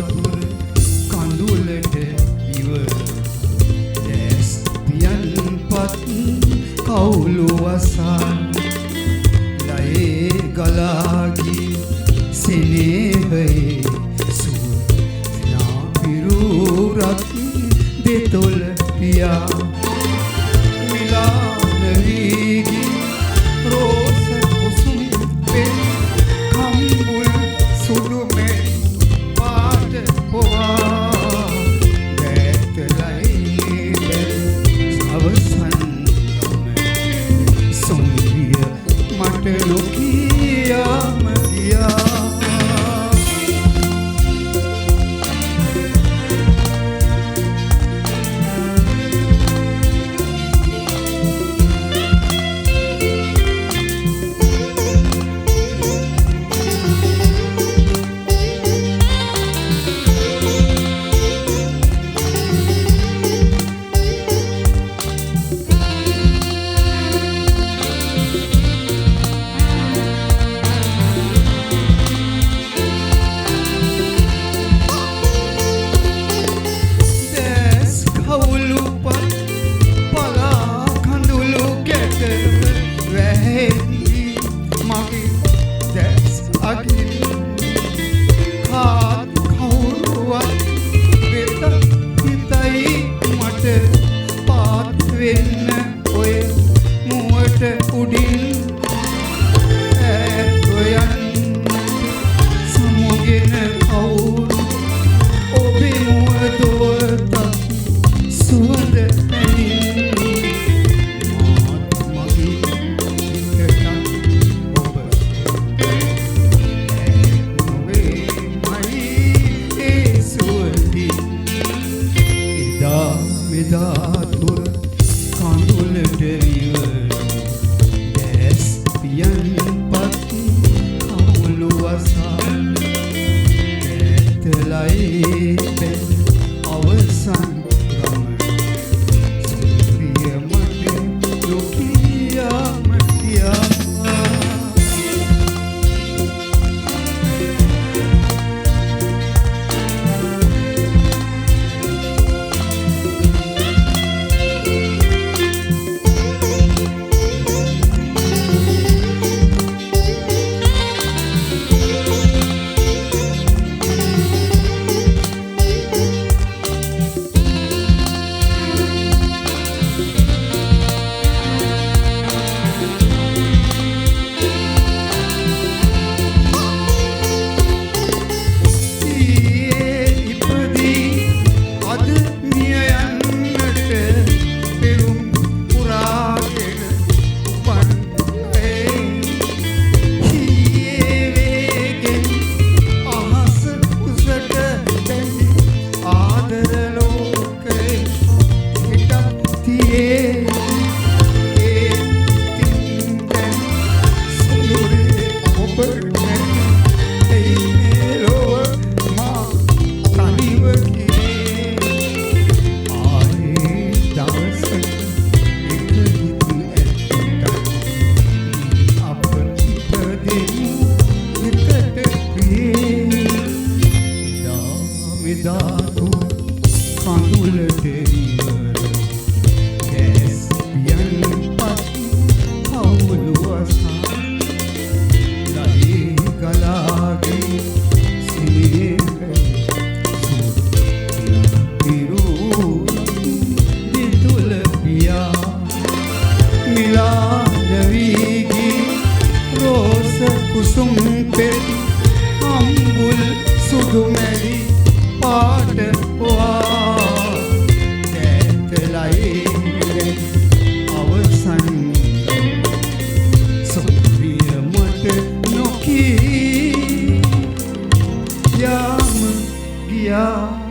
තුර කඳුලට ඉවර දැස් පියන්පත් කවුළු වසා ලයේ ගලාගී සෙනෙහයේ සුවඳ පිරුරත් දෙතොල පියා මිලාන වීගි රෝස කුසුම් පෙන් කම්බුල් සුදු මෙන් පාට පොවා දැතලයි අවසන් සොම්විය මට නොකියාම ගියා තුර කඳුලට ඉවර දැස් පියන්පත් කවුළු වසා ඇතලයි බැන් අවසන් ගමන සුප්‍රිය මට නොකියාම ගියා කඳුලට ඉවර දැස් පියන්පත් කවුළු වසා ලයේ ගලාගේ සෙනෙහයේ සුවඳ පිරුරත් දෙතොල පියා මිලාන වීගි රෝස කුසුම් පෙන් කම්බුල් සුදු මැලි පාට වා දැතලයි අවසන් සොම්විය මට නොකියාම ගියා